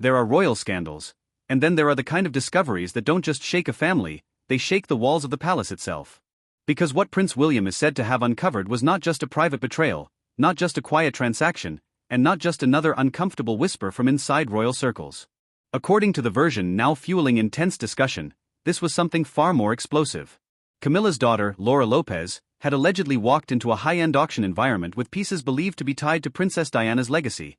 There are royal scandals, and then there are the kind of discoveries that don't just shake a family, they shake the walls of the palace itself. Because what Prince William is said to have uncovered was not just a private betrayal, not just a quiet transaction, and not just another uncomfortable whisper from inside royal circles. According to the version now fueling intense discussion, this was something far more explosive. Camilla's daughter, Laura Lopez, had allegedly walked into a high-end auction environment with pieces believed to be tied to Princess Diana's legacy.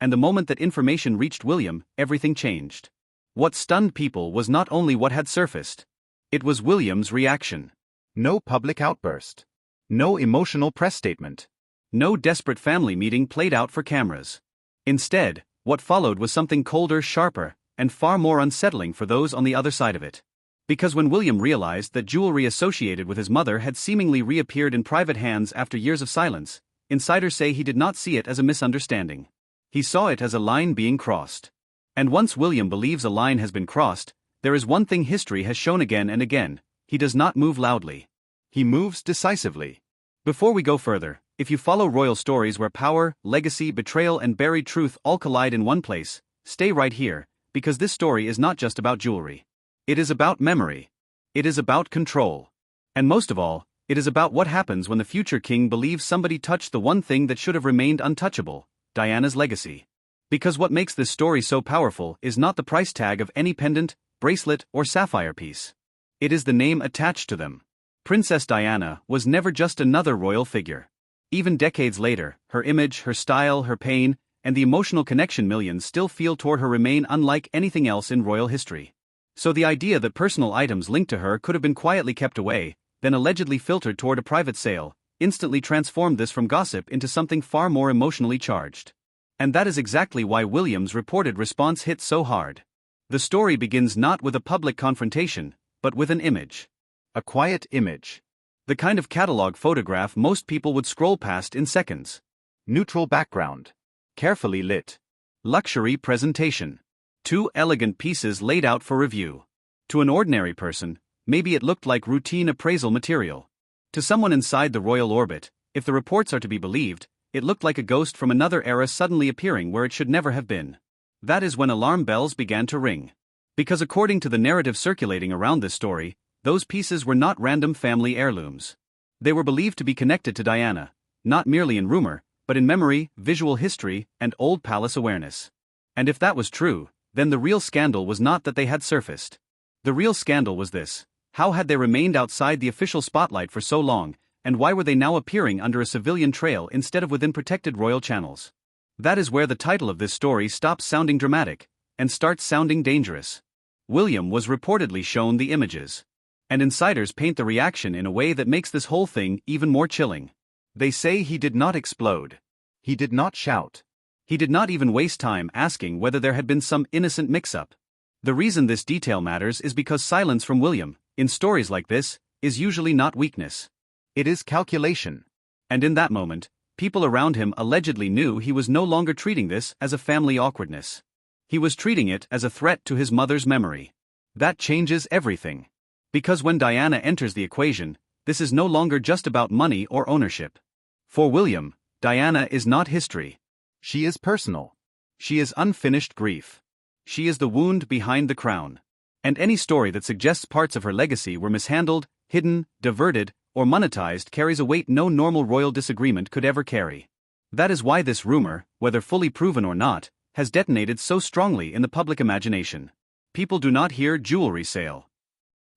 And the moment that information reached William, everything changed. What stunned people was not only what had surfaced. It was William's reaction. No public outburst. No emotional press statement. No desperate family meeting played out for cameras. Instead, what followed was something colder, sharper, and far more unsettling for those on the other side of it. Because when William realized that jewelry associated with his mother had seemingly reappeared in private hands after years of silence, insiders say he did not see it as a misunderstanding. He saw it as a line being crossed. And once William believes a line has been crossed, there is one thing history has shown again and again: he does not move loudly. He moves decisively. Before we go further, if you follow royal stories where power, legacy, betrayal, and buried truth all collide in one place, stay right here, because this story is not just about jewelry. It is about memory. It is about control. And most of all, it is about what happens when the future king believes somebody touched the one thing that should have remained untouchable: Diana's legacy. Because what makes this story so powerful is not the price tag of any pendant, bracelet, or sapphire piece. It is the name attached to them. Princess Diana was never just another royal figure. Even decades later, her image, her style, her pain, and the emotional connection millions still feel toward her remain unlike anything else in royal history. So the idea that personal items linked to her could have been quietly kept away, then allegedly filtered toward a private sale, instantly transformed this from gossip into something far more emotionally charged. And that is exactly why William's reported response hit so hard. The story begins not with a public confrontation, but with an image. A quiet image. The kind of catalog photograph most people would scroll past in seconds. Neutral background. Carefully lit. Luxury presentation. Two elegant pieces laid out for review. To an ordinary person, maybe it looked like routine appraisal material. To someone inside the royal orbit, if the reports are to be believed, it looked like a ghost from another era suddenly appearing where it should never have been. That is when alarm bells began to ring. Because according to the narrative circulating around this story, those pieces were not random family heirlooms. They were believed to be connected to Diana, not merely in rumor, but in memory, visual history, and old palace awareness. And if that was true, then the real scandal was not that they had surfaced. The real scandal was this: how had they remained outside the official spotlight for so long, and why were they now appearing under a civilian trail instead of within protected royal channels? That is where the title of this story stops sounding dramatic, and starts sounding dangerous. William was reportedly shown the images. And insiders paint the reaction in a way that makes this whole thing even more chilling. They say he did not explode. He did not shout. He did not even waste time asking whether there had been some innocent mix-up. The reason this detail matters is because silence from William, in stories like this, is usually not weakness. It is calculation. And in that moment, people around him allegedly knew he was no longer treating this as a family awkwardness. He was treating it as a threat to his mother's memory. That changes everything. Because when Diana enters the equation, this is no longer just about money or ownership. For William, Diana is not history. She is personal. She is unfinished grief. She is the wound behind the crown. And any story that suggests parts of her legacy were mishandled, hidden, diverted, or monetized carries a weight no normal royal disagreement could ever carry. That is why this rumor, whether fully proven or not, has detonated so strongly in the public imagination. People do not hear jewelry sale.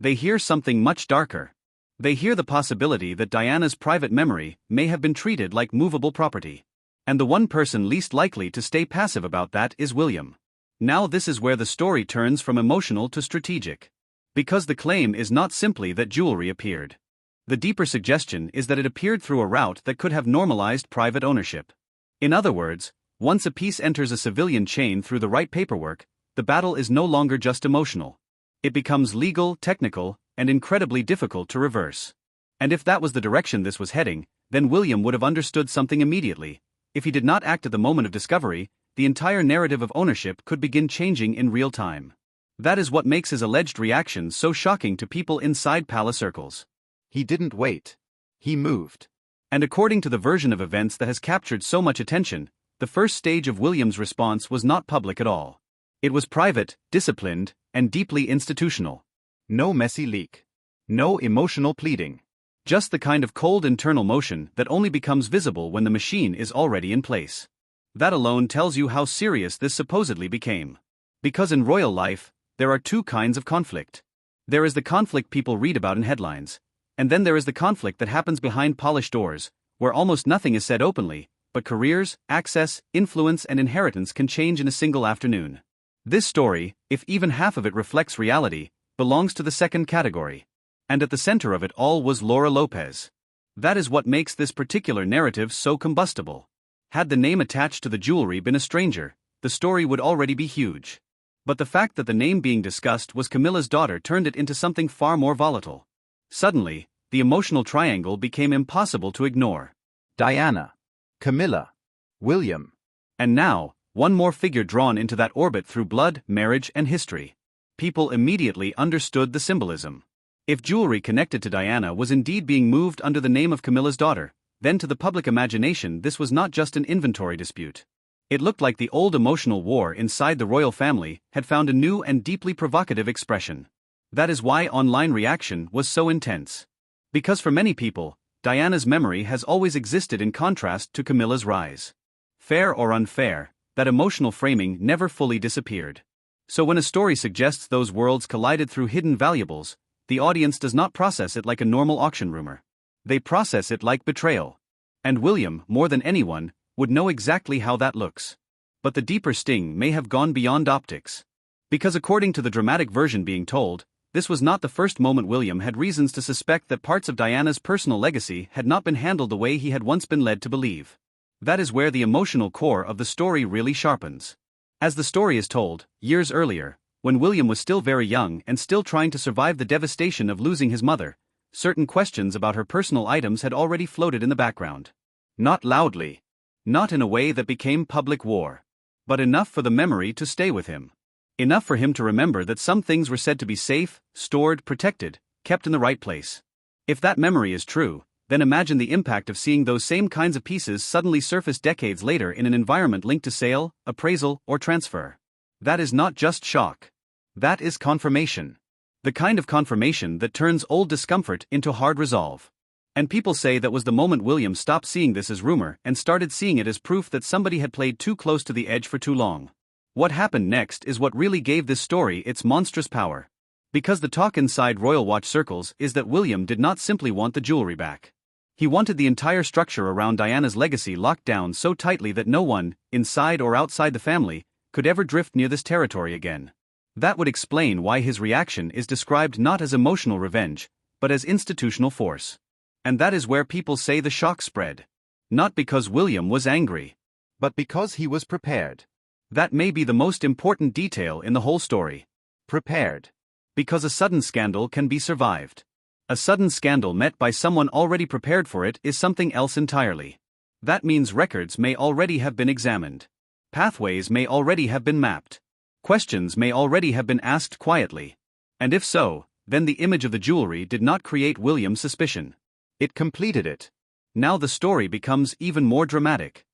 They hear something much darker. They hear the possibility that Diana's private memory may have been treated like movable property. And the one person least likely to stay passive about that is William. Now this is where the story turns from emotional to strategic. Because the claim is not simply that jewelry appeared. The deeper suggestion is that it appeared through a route that could have normalized private ownership. In other words, once a piece enters a civilian chain through the right paperwork, the battle is no longer just emotional. It becomes legal, technical, and incredibly difficult to reverse. And if that was the direction this was heading, then William would have understood something immediately. If he did not act at the moment of discovery, the entire narrative of ownership could begin changing in real time. That is what makes his alleged reaction so shocking to people inside palace circles. He didn't wait. He moved. And according to the version of events that has captured so much attention, the first stage of William's response was not public at all. It was private, disciplined, and deeply institutional. No messy leak. No emotional pleading. Just the kind of cold internal motion that only becomes visible when the machine is already in place. That alone tells you how serious this supposedly became. Because in royal life, there are two kinds of conflict. There is the conflict people read about in headlines, and then there is the conflict that happens behind polished doors, where almost nothing is said openly, but careers, access, influence, and inheritance can change in a single afternoon. This story, if even half of it reflects reality, belongs to the second category. And at the center of it all was Laura Lopez. That is what makes this particular narrative so combustible. Had the name attached to the jewelry been a stranger, the story would already be huge. But the fact that the name being discussed was Camilla's daughter turned it into something far more volatile. Suddenly, the emotional triangle became impossible to ignore. Diana, Camilla, William. And now, one more figure drawn into that orbit through blood, marriage, and history. People immediately understood the symbolism. If jewelry connected to Diana was indeed being moved under the name of Camilla's daughter, then to the public imagination this was not just an inventory dispute. It looked like the old emotional war inside the royal family had found a new and deeply provocative expression. That is why online reaction was so intense. Because for many people, Diana's memory has always existed in contrast to Camilla's rise. Fair or unfair, that emotional framing never fully disappeared. So when a story suggests those worlds collided through hidden valuables, the audience does not process it like a normal auction rumor. They process it like betrayal. And William, more than anyone, would know exactly how that looks. But the deeper sting may have gone beyond optics. Because according to the dramatic version being told, this was not the first moment William had reasons to suspect that parts of Diana's personal legacy had not been handled the way he had once been led to believe. That is where the emotional core of the story really sharpens. As the story is told, years earlier, when William was still very young and still trying to survive the devastation of losing his mother, certain questions about her personal items had already floated in the background. Not loudly. Not in a way that became public war. But enough for the memory to stay with him. Enough for him to remember that some things were said to be safe, stored, protected, kept in the right place. If that memory is true, then imagine the impact of seeing those same kinds of pieces suddenly surface decades later in an environment linked to sale, appraisal, or transfer. That is not just shock. That is confirmation. The kind of confirmation that turns old discomfort into hard resolve. And people say that was the moment William stopped seeing this as rumor and started seeing it as proof that somebody had played too close to the edge for too long. What happened next is what really gave this story its monstrous power. Because the talk inside Royal Watch circles is that William did not simply want the jewelry back. He wanted the entire structure around Diana's legacy locked down so tightly that no one, inside or outside the family, could ever drift near this territory again. That would explain why his reaction is described not as emotional revenge, but as institutional force. And that is where people say the shock spread. Not because William was angry, but because he was prepared. That may be the most important detail in the whole story. Prepared. Because a sudden scandal can be survived. A sudden scandal met by someone already prepared for it is something else entirely. That means records may already have been examined. Pathways may already have been mapped. Questions may already have been asked quietly. And if so, then the image of the jewelry did not create William's suspicion. It completed it. Now the story becomes even more dramatic.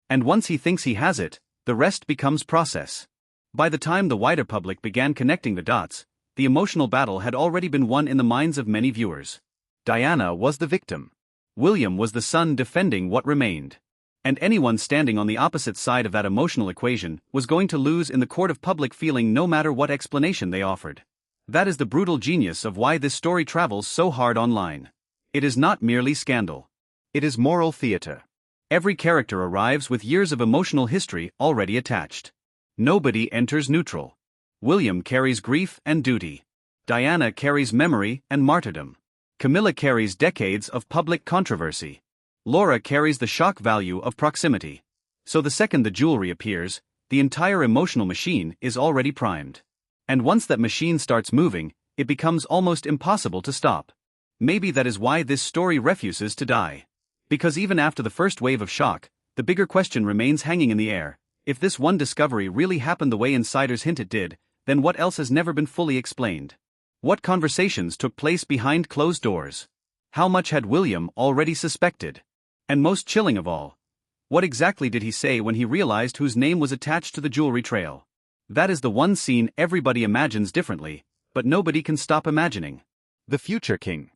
And once he thinks he has it, the rest becomes process. By the time the wider public began connecting the dots, the emotional battle had already been won in the minds of many viewers. Diana was the victim. William was the son defending what remained. And anyone standing on the opposite side of that emotional equation was going to lose in the court of public feeling no matter what explanation they offered. That is the brutal genius of why this story travels so hard online. It is not merely scandal. It is moral theater. Every character arrives with years of emotional history already attached. Nobody enters neutral. William carries grief and duty. Diana carries memory and martyrdom. Camilla carries decades of public controversy. Laura carries the shock value of proximity. So the second the jewelry appears, the entire emotional machine is already primed. And once that machine starts moving, it becomes almost impossible to stop. Maybe that is why this story refuses to die. Because even after the first wave of shock, the bigger question remains hanging in the air. If this one discovery really happened the way insiders hint it did, then what else has never been fully explained? What conversations took place behind closed doors? How much had William already suspected? And most chilling of all, what exactly did he say when he realized whose name was attached to the jewelry trail? That is the one scene everybody imagines differently, but nobody can stop imagining. The future king.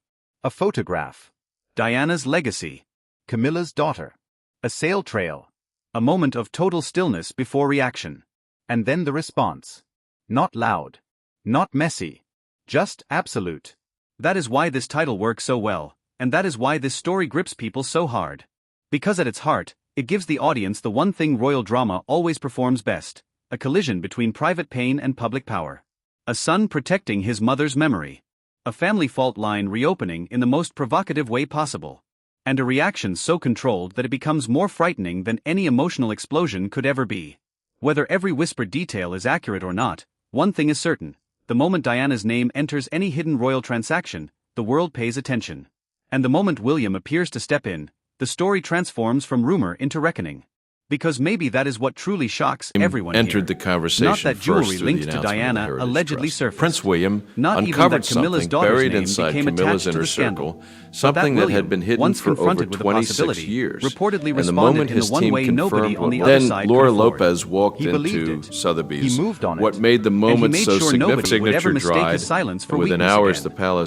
A photograph. Diana's legacy. Camilla's daughter. A sail trail. A moment of total stillness before reaction. And then the response. Not loud. Not messy. Just absolute. That is why this title works so well, and that is why this story grips people so hard. Because at its heart, it gives the audience the one thing royal drama always performs best: a collision between private pain and public power. A son protecting his mother's memory. A family fault line reopening in the most provocative way possible. And a reaction so controlled that it becomes more frightening than any emotional explosion could ever be. Whether every whispered detail is accurate or not, one thing is certain: the moment Diana's name enters any hidden royal transaction, the world pays attention. And the moment William appears to step in, the story transforms from rumor into reckoning. Because maybe that is what truly shocks everyone entered here. the conversation Not that jewelry first through linked the to announcement of the Diana Heritage allegedly Trust. surfaced. Prince William Not even uncovered that Camilla's something daughter's buried name inside became Camilla's attached to inner the scandal. circle, But something that William, had been hidden once for over confronted with the 26 possibility, years. reportedly And the responded moment in the his one team way nobody confirmed on the what other then side Laura could afford. Lopez walked He believed into it. Sotheby's. He moved on it. What made the And he moment made so sure nobody significant? would ever Signature mistake dried, his silence for and within weakness hours again. the palace